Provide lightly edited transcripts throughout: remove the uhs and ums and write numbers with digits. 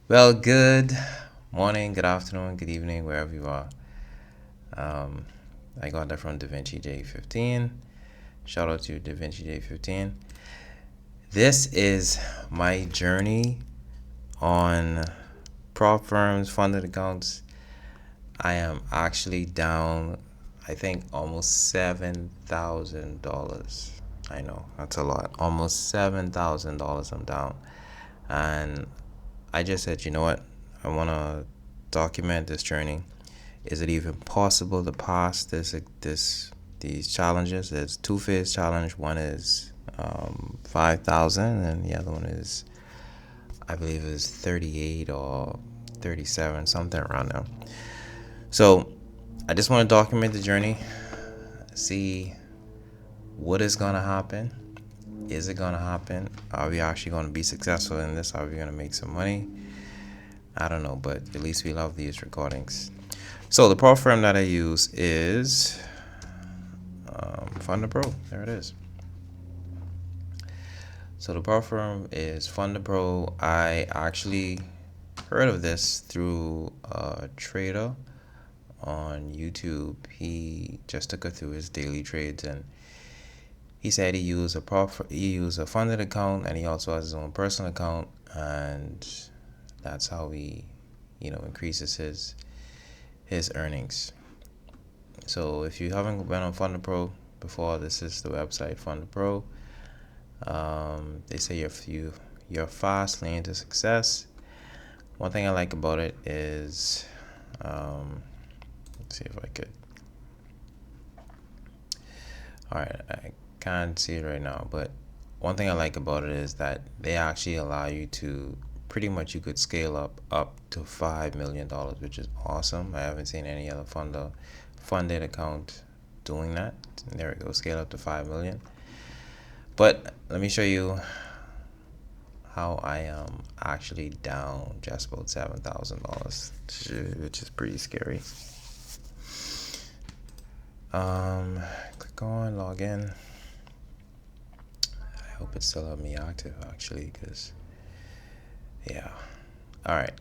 Well, good morning, good afternoon, good evening, wherever you are. Um, I got that from DaVinci J15. Shout out to DaVinci J15. This is my journey on prop firms, funded accounts. I am actually down, I think, almost $7,000. I know, that's a lot. Almost $7,000 I'm down. And I just said, you know what? I want to document this journey. Is it even possible to pass these challenges? There's two-phase challenge. One is 5,000, and the other one is, I believe, is 38 or 37, something around there. So I just want to document the journey, see what is gonna happen. Is it gonna happen? Are we actually gonna be successful in this? Are we gonna make some money? I don't know, but at least we love these recordings. So the pro firm that I use is Funda Pro. There it is. So the pro firm is Funda Pro. I actually heard of this through a trader on YouTube. He just took it through his daily trades, and he said he used a funded account, and he also has his own personal account, and that's how he, increases his earnings. So if you haven't been on Funda Pro before, this is the website Funda Pro. They say you're fast lane to success. One thing I like about it is, let's see if I could. All right, I can't see it right now, but one thing I like about it is that they actually allow you to pretty much you could scale up to $5 million, which is awesome. I haven't seen any other funded account doing that. There we go, scale up to 5 million. But let me show you how I am actually down just about $7,000, which is pretty scary. Click on log in. I hope it still have me active actually, because yeah. All right.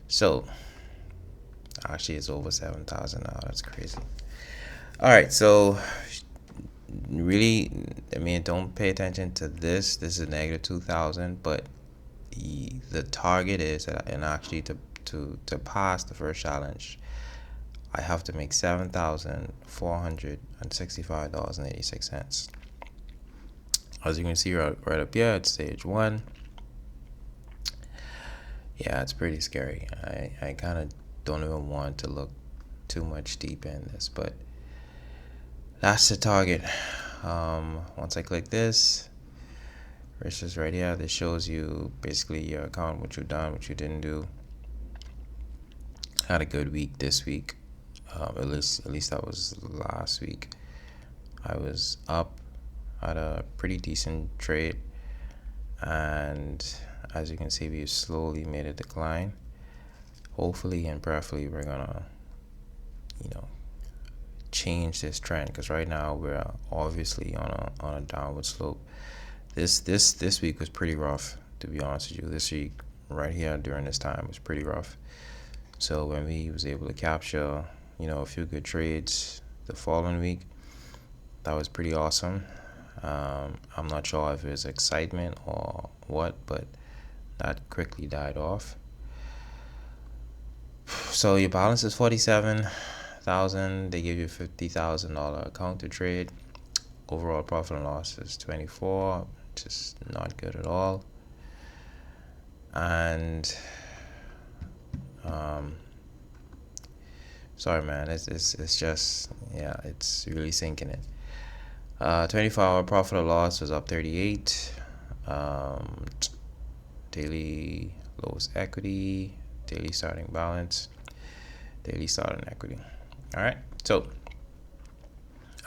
So actually, it's over 7,000 now. That's crazy. All right. So really, I mean, don't pay attention to this. This is negative 2,000, but the target is, and actually to pass the first challenge, I have to make $7,465.86. As you can see right up here, it's stage one. Yeah, it's pretty scary. I kind of don't even want to look too much deep in this, but that's the target. Once I click this, it's just right here. This shows you basically your account, what you've done, what you didn't do. Had a good week this week. At least that was last week. I was up, had a pretty decent trade, and as you can see, we've slowly made a decline. Hopefully and prayerfully, we're gonna, change this trend, because right now we're obviously on a downward slope. This week was pretty rough, to be honest with you. This week right here during this time was pretty rough. So when we was able to capture, a few good trades the following week, that was pretty awesome. I'm not sure if it was excitement or what, but that quickly died off. So your balance is 47,000. They give you $50,000 account to trade. Overall profit and loss is 24, which is not good at all. And sorry, man, it's just, yeah, it's really sinking in. 24-hour profit or loss was up 38. Daily lowest equity, daily starting balance, daily starting equity. All right, so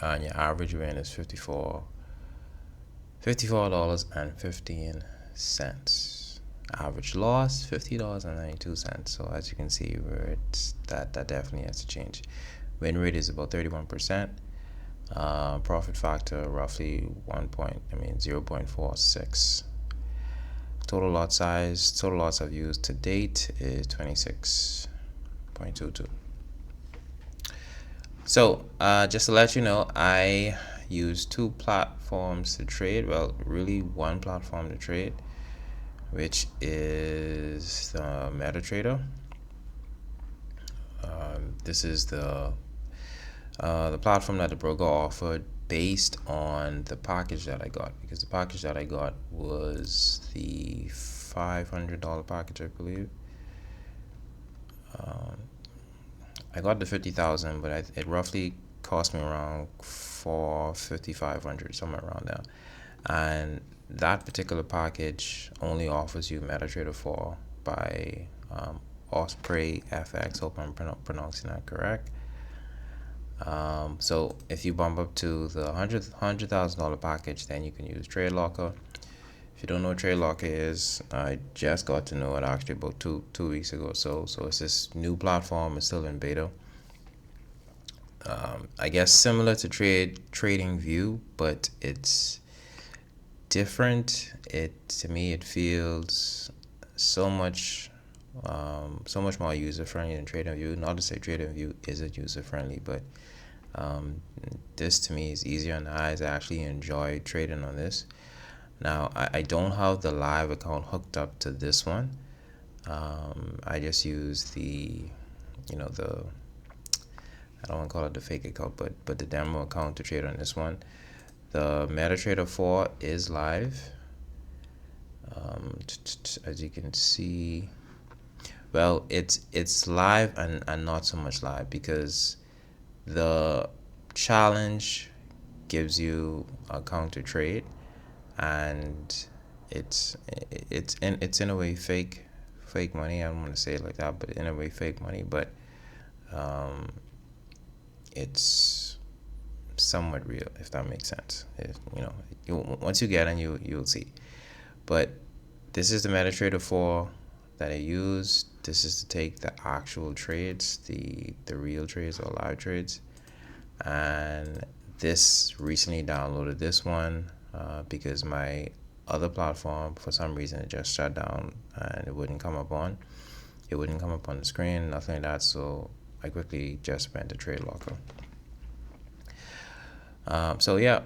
and your average win is $54.15. Average loss $50.92. So as you can see, where it's that definitely has to change. Win rate is about 31%. Profit factor roughly 0.46. total lots I've used to date is 26.22. So just to let you know, I use two platforms to trade. Well, really one platform to trade, which is MetaTrader. This is the platform that the broker offered based on the package that I got, because the package that I got was the $500 package, I believe. I got the 50,000, but it roughly cost me around 450, 500, somewhere around there. And that particular package only offers you MetaTrader 4 by Osprey FX. Hope I'm pronouncing that correct. So if you bump up to the $100,000 package, then you can use TradeLocker. If you don't know what TradeLocker is, I just got to know it actually about two weeks ago. So it's this new platform. It's still in beta. I guess similar to TradingView, but it's different. To me it feels so much more user friendly than TradingView. Not to say TradingView isn't user friendly, but this to me is easier on the eyes. I actually enjoy trading on this. Now I don't have the live account hooked up to this one. I just use the I don't want to call it the fake account, but the demo account to trade on this one. The MetaTrader 4 is live. As you can see, well, it's live and not so much live, because the challenge gives you a counter trade, and it's in a way fake money. I don't want to say it like that, but in a way fake money, but it's somewhat real, if that makes sense. Once you get in, you'll see. But this is the MetaTrader 4 that I use. This is to take the actual trades, the real trades or live trades. And this recently downloaded this one because my other platform, for some reason, it just shut down and it wouldn't come up on the screen, nothing like that. So I quickly just went to TradeLocker. So yeah,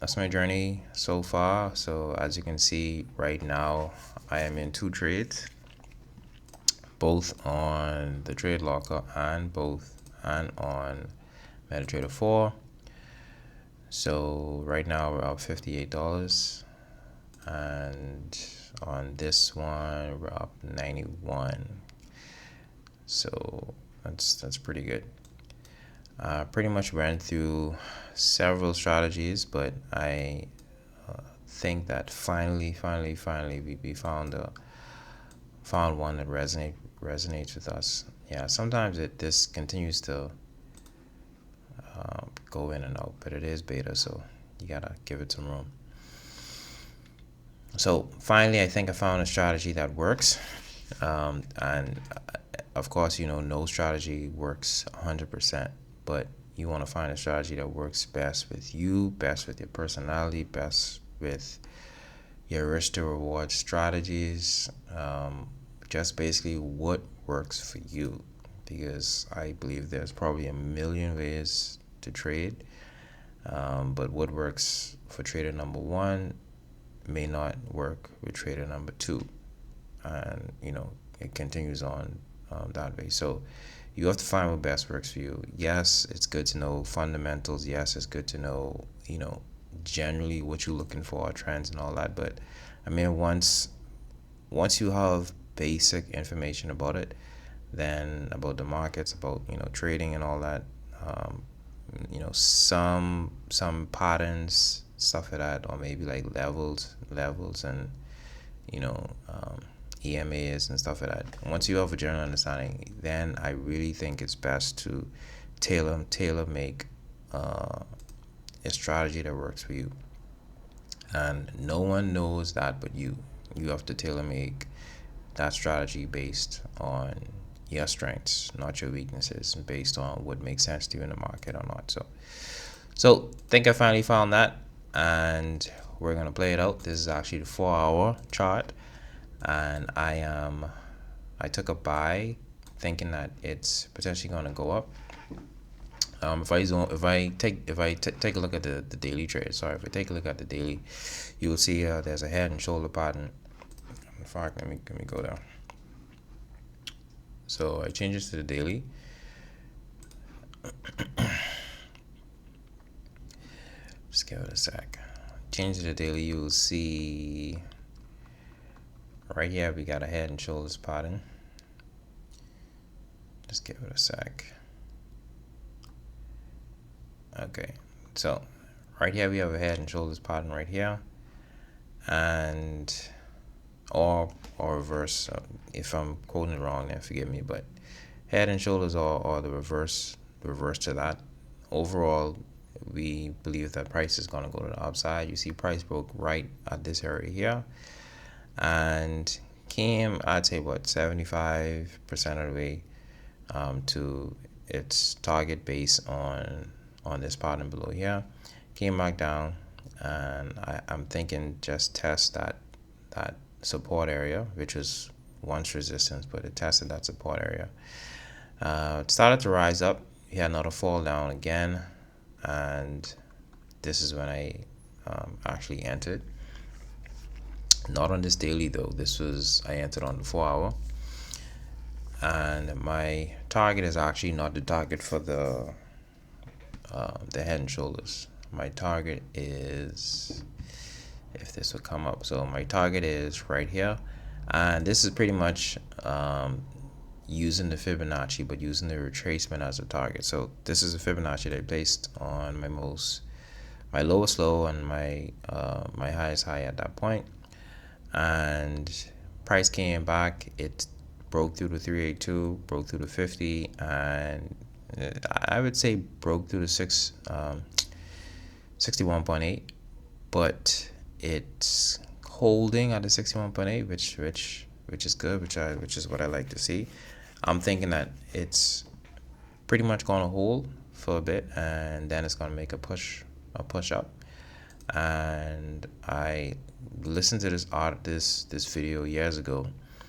that's my journey so far. So as you can see right now, I am in two trades, both on the TradeLocker and on MetaTrader 4. So right now we're up $58, and on this one we're up 91. So that's pretty good. Pretty much went through several strategies, but I think that finally we found one that resonates with us. Yeah, sometimes this continues to go in and out, but it is beta, so you gotta give it some room. So finally, I think I found a strategy that works, and of course, no strategy works 100%, but you want to find a strategy that works best with you, best with your personality, best with your risk to reward strategies, just basically what works for you, because I believe there's probably a million ways to trade, but what works for trader number one may not work with trader number two, and it continues on that way. So you have to find what best works for you. Yes, it's good to know fundamentals. Yes, it's good to know generally what you're looking for, trends and all that. But I mean, once you have basic information about it, then about the markets, about trading and all that, some patterns, stuff like that, or maybe like levels and EMAs and stuff like that. Once you have a general understanding, then I really think it's best to tailor make a strategy that works for you. And no one knows that but you. You have to tailor make that strategy based on your strengths, not your weaknesses, and based on what makes sense to you in the market or not. So think I finally found that, and we're gonna play it out. This is actually the 4-hour chart, and I took a buy thinking that it's potentially going to go up. If I take a look at the daily trade, sorry, if I take a look at the daily, you will see there's a head and shoulder pattern. In fact, let me go down. So I change this to the daily. Just give it a sec. Change to the daily, you will see right here we got a head and shoulders pattern. Just give it a sec. Okay, so right here we have a head and shoulders pattern right here, and or reverse. If I'm quoting it wrong, then forgive me. But head and shoulders are the reverse to that. Overall, we believe that price is going to go to the upside. You see, price broke right at this area here, and came, I'd say, what, 75% of the way to its target based on this pattern below here. Came back down, and I'm thinking just test that support area, which was once resistance, but it tested that support area. It started to rise up. We had another fall down again, and this is when I actually entered. Not on this daily though. I entered on the 4-hour, and my target is actually not the target for the head and shoulders. My target is, if this will come up, so my target is right here, and this is pretty much using the Fibonacci, but using the retracement as a target. So this is a Fibonacci that I placed on my lowest low and my highest high at that point, and price came back. It broke through the 382, broke through the 50, and I would say broke through the 61.8, but it's holding at the 61.8, which is good, which is what I like to see. I'm thinking that it's pretty much going to hold for a bit, and then it's going to make a push up. And I listened to this video years ago,